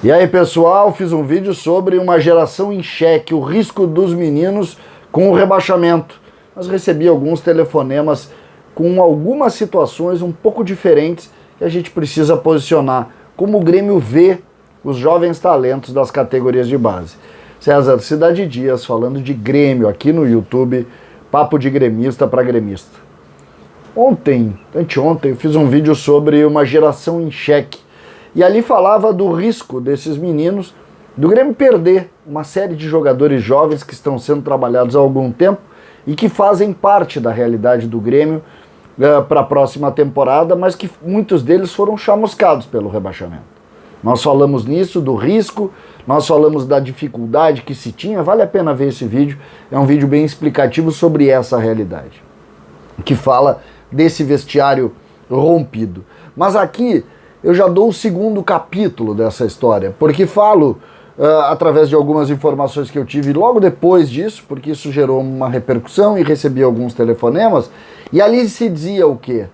E aí, pessoal, fiz um vídeo sobre uma geração em xeque, o risco dos meninos com o rebaixamento. Mas recebi alguns telefonemas com algumas situações um pouco diferentes que a gente precisa posicionar. Como o Grêmio vê os jovens talentos das categorias de base. César, Cidade Dias, falando de Grêmio aqui no YouTube, papo de gremista para gremista. Anteontem, eu fiz um vídeo sobre uma geração em xeque. E ali falava do risco desses meninos, do Grêmio perder uma série de jogadores jovens que estão sendo trabalhados há algum tempo e que fazem parte da realidade do Grêmio para a próxima temporada, mas que muitos deles foram chamuscados pelo rebaixamento. Nós falamos nisso, do risco, nós falamos da dificuldade que se tinha, vale a pena ver esse vídeo, é um vídeo bem explicativo sobre essa realidade, que fala desse vestiário rompido. Mas aqui eu já dou o segundo capítulo dessa história, porque falo através de algumas informações que eu tive logo depois disso, porque isso gerou uma repercussão e recebi alguns telefonemas, e ali se dizia o quê?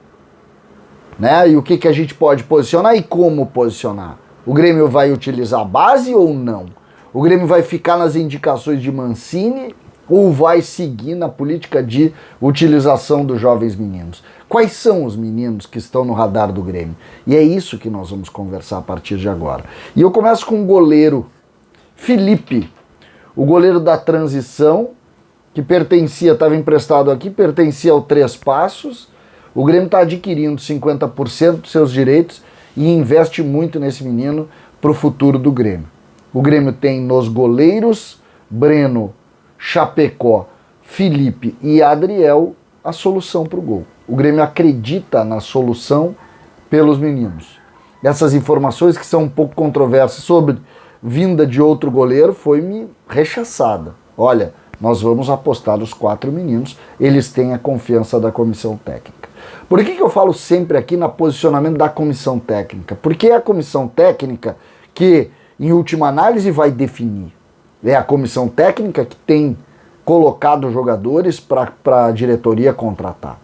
Né? E o que a gente pode posicionar e como posicionar? O Grêmio vai utilizar a base ou não? O Grêmio vai ficar nas indicações de Mancini ou vai seguir na política de utilização dos jovens meninos? Quais são os meninos que estão no radar do Grêmio? E é isso que nós vamos conversar a partir de agora. E eu começo com o goleiro Felipe, o goleiro da transição, que estava emprestado aqui, pertencia ao Três Passos. O Grêmio está adquirindo 50% dos seus direitos e investe muito nesse menino para o futuro do Grêmio. O Grêmio tem nos goleiros Breno, Chapecó, Felipe e Adriel a solução para o gol. O Grêmio acredita na solução pelos meninos. Essas informações que são um pouco controversas sobre vinda de outro goleiro foi-me rechaçada. Olha, nós vamos apostar nos 4 meninos, eles têm a confiança da comissão técnica. Por que eu falo sempre aqui no posicionamento da comissão técnica? Porque é a comissão técnica que, em última análise, vai definir. É a comissão técnica que tem colocado jogadores para a diretoria contratar.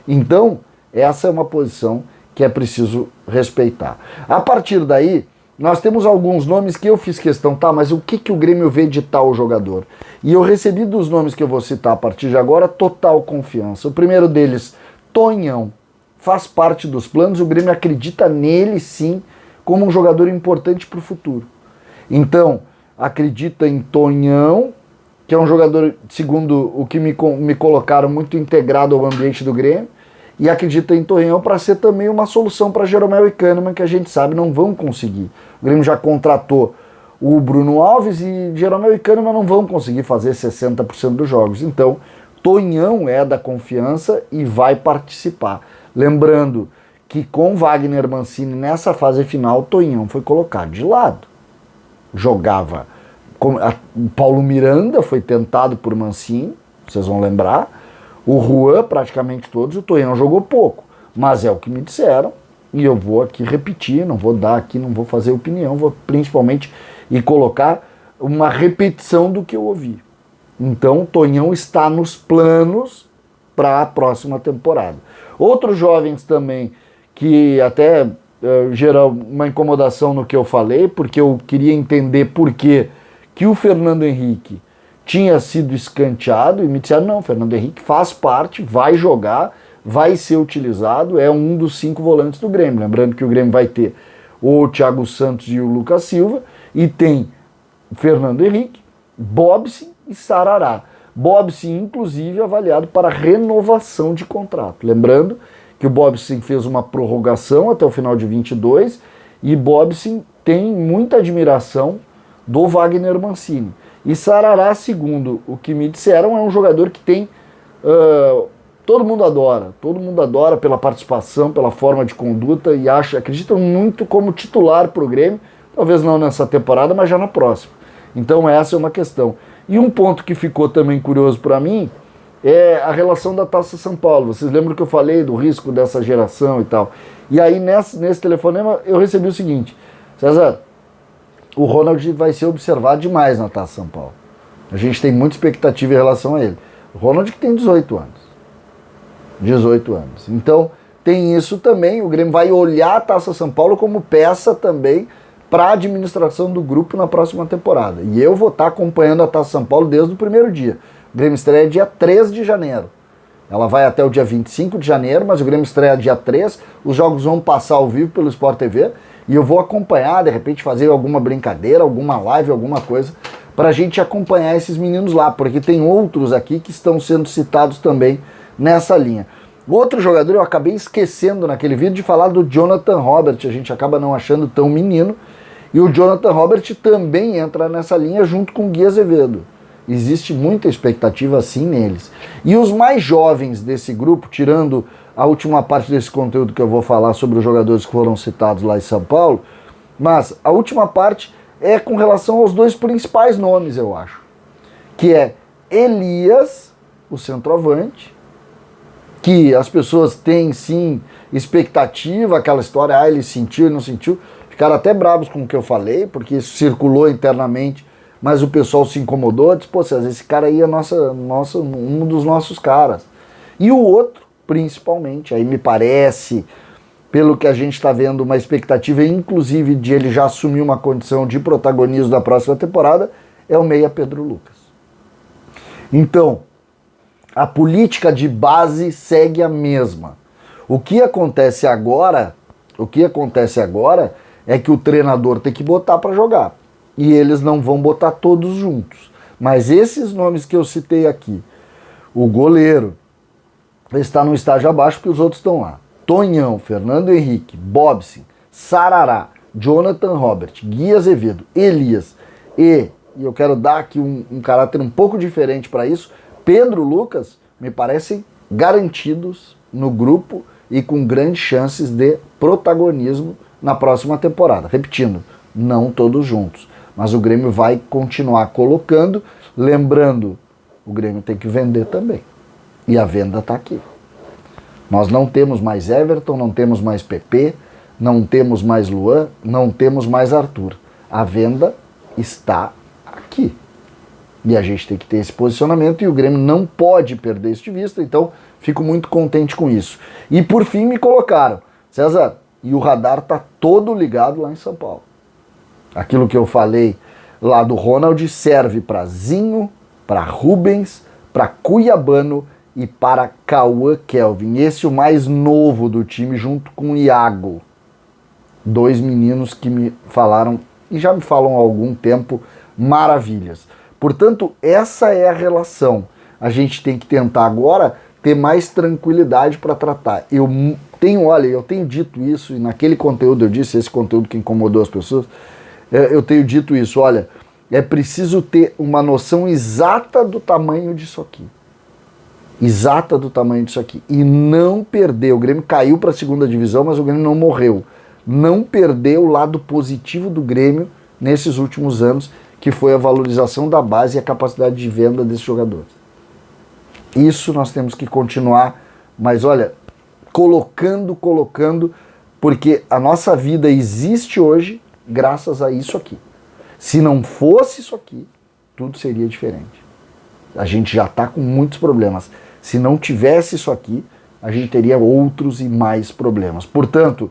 Então, essa é uma posição que é preciso respeitar. A partir daí, nós temos alguns nomes que eu fiz questão, tá, mas o que o Grêmio vê de tal jogador? E eu recebi dos nomes que eu vou citar a partir de agora total confiança. O primeiro deles, Tonhão, faz parte dos planos, o Grêmio acredita nele sim como um jogador importante para o futuro. Então, acredita em Tonhão, que é um jogador, segundo o que me colocaram, muito integrado ao ambiente do Grêmio, e acredita em Tonhão para ser também uma solução para Jeromel e Kahneman, que a gente sabe não vão conseguir. O Grêmio já contratou o Bruno Alves e Jeromel e Kahneman não vão conseguir fazer 60% dos jogos. Então, Tonhão é da confiança e vai participar. Lembrando que com Wagner Mancini nessa fase final, Tonhão foi colocado de lado. Jogava. O Paulo Miranda foi tentado por Mancini, vocês vão lembrar. O Juan, praticamente todos, o Tonhão jogou pouco. Mas é o que me disseram, e eu vou aqui repetir, não vou dar aqui, não vou fazer opinião, vou principalmente ir colocar uma repetição do que eu ouvi. Então, o Tonhão está nos planos para a próxima temporada. Outros jovens também, que até geram uma incomodação no que eu falei, porque eu queria entender por que o Fernando Henrique tinha sido escanteado, e me disseram, não, Fernando Henrique faz parte, vai jogar, vai ser utilizado, é um dos 5 volantes do Grêmio. Lembrando que o Grêmio vai ter o Thiago Santos e o Lucas Silva, e tem Fernando Henrique, Bobson e Sarará. Bobson, inclusive, avaliado para renovação de contrato. Lembrando que o Bobson fez uma prorrogação até o final de 22 e Bobson tem muita admiração do Wagner Mancini. E Sarará, segundo o que me disseram, é um jogador que tem... todo mundo adora pela participação, pela forma de conduta e acreditam muito como titular para o Grêmio, talvez não nessa temporada, mas já na próxima. Então essa é uma questão. E um ponto que ficou também curioso para mim é a relação da Taça São Paulo. Vocês lembram que eu falei do risco dessa geração e tal? E aí nesse telefonema eu recebi o seguinte: César, o Ronald vai ser observado demais na Taça São Paulo. A gente tem muita expectativa em relação a ele. O Ronald que tem 18 anos. 18 anos. Então tem isso também, o Grêmio vai olhar a Taça São Paulo como peça também para a administração do grupo na próxima temporada. E eu vou estar acompanhando a Taça São Paulo desde o primeiro dia. O Grêmio estreia dia 3 de janeiro. Ela vai até o dia 25 de janeiro, mas o Grêmio estreia dia 3. Os jogos vão passar ao vivo pelo Sport TV e eu vou acompanhar, de repente fazer alguma brincadeira, alguma live, alguma coisa, para a gente acompanhar esses meninos lá, porque tem outros aqui que estão sendo citados também nessa linha. O outro jogador eu acabei esquecendo naquele vídeo de falar do Jonathan Robert, a gente acaba não achando tão menino, e o Jonathan Robert também entra nessa linha junto com o Gui Azevedo. Existe muita expectativa assim neles. E os mais jovens desse grupo, tirando a última parte desse conteúdo que eu vou falar sobre os jogadores que foram citados lá em São Paulo, mas a última parte é com relação aos dois principais nomes, eu acho, que é Elias, o centroavante, que as pessoas têm sim expectativa, aquela história, ele sentiu e não sentiu, ficaram até bravos com o que eu falei, porque isso circulou internamente, mas o pessoal se incomodou, disse, pô, César, esse cara aí é um dos nossos caras. E o outro, principalmente, aí me parece, pelo que a gente está vendo, uma expectativa, inclusive, de ele já assumir uma condição de protagonismo da próxima temporada, é o meia Pedro Lucas. Então, a política de base segue a mesma. O que acontece agora é que o treinador tem que botar para jogar. E eles não vão botar todos juntos. Mas esses nomes que eu citei aqui, o goleiro está no estágio abaixo porque os outros estão lá. Tonhão, Fernando Henrique, Bobson, Sarará, Jonathan Robert, Gui Azevedo, Elias e eu quero dar aqui um caráter um pouco diferente para isso, Pedro Lucas, me parecem garantidos no grupo e com grandes chances de protagonismo na próxima temporada. Repetindo, não todos juntos. Mas o Grêmio vai continuar colocando, lembrando, o Grêmio tem que vender também. E a venda está aqui. Nós não temos mais Everton, não temos mais PP, não temos mais Luan, não temos mais Arthur. A venda está aqui. E a gente tem que ter esse posicionamento e o Grêmio não pode perder isso de vista, então fico muito contente com isso. E por fim me colocaram, César, e o radar está todo ligado lá em São Paulo. Aquilo que eu falei lá do Ronald serve para Zinho, para Rubens, para Cuiabano e para Cauã Kelvin. Esse é o mais novo do time junto com o Iago. Dois meninos que me falaram, e já me falam há algum tempo, maravilhas. Portanto, essa é a relação. A gente tem que tentar agora ter mais tranquilidade para tratar. Eu tenho dito isso, e naquele conteúdo eu disse, esse conteúdo que incomodou as pessoas, eu tenho dito isso, olha, é preciso ter uma noção exata do tamanho disso aqui. Exata do tamanho disso aqui. E não perder. O Grêmio caiu para a segunda divisão, mas o Grêmio não morreu. Não perder o lado positivo do Grêmio nesses últimos anos, que foi a valorização da base e a capacidade de venda desses jogadores. Isso nós temos que continuar, mas olha, colocando, porque a nossa vida existe hoje graças a isso aqui. Se não fosse isso aqui, tudo seria diferente. A gente já está com muitos problemas. Se não tivesse isso aqui, a gente teria outros e mais problemas. Portanto,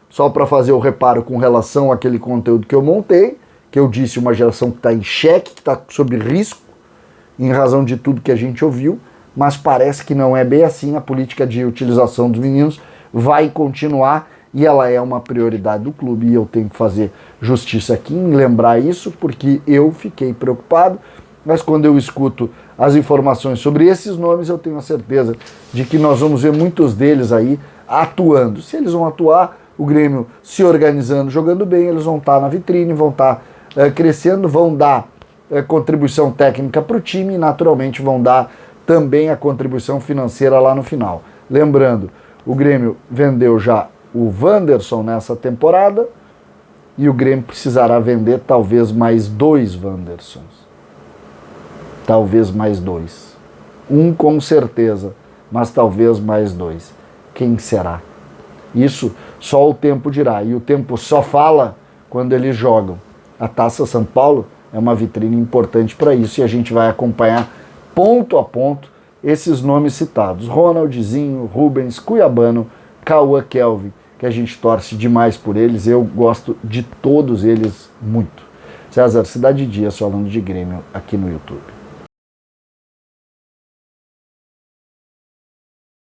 só para fazer o reparo com relação àquele conteúdo que eu montei, que eu disse uma geração que está em xeque, que está sob risco, em razão de tudo que a gente ouviu, mas parece que não é bem assim. A política de utilização dos meninos vai continuar e ela é uma prioridade do clube, e eu tenho que fazer justiça aqui em lembrar isso, porque eu fiquei preocupado, mas quando eu escuto as informações sobre esses nomes, eu tenho a certeza de que nós vamos ver muitos deles aí atuando. Se eles vão atuar, o Grêmio se organizando, jogando bem, eles vão estar na vitrine, vão estar crescendo, vão dar contribuição técnica para o time e naturalmente vão dar também a contribuição financeira lá no final. Lembrando, o Grêmio vendeu já o Wanderson nessa temporada e o Grêmio precisará vender talvez mais 2 Wandersons. Talvez mais 2. Um com certeza, mas talvez mais 2. Quem será? Isso só o tempo dirá. E o tempo só fala quando eles jogam. A Taça São Paulo é uma vitrine importante para isso e a gente vai acompanhar ponto a ponto esses nomes citados. Ronaldzinho, Rubens, Cuiabano, Cauã Kelvin que a gente torce demais por eles. Eu gosto de todos eles muito. César, Cidade Dias falando de Grêmio aqui no YouTube.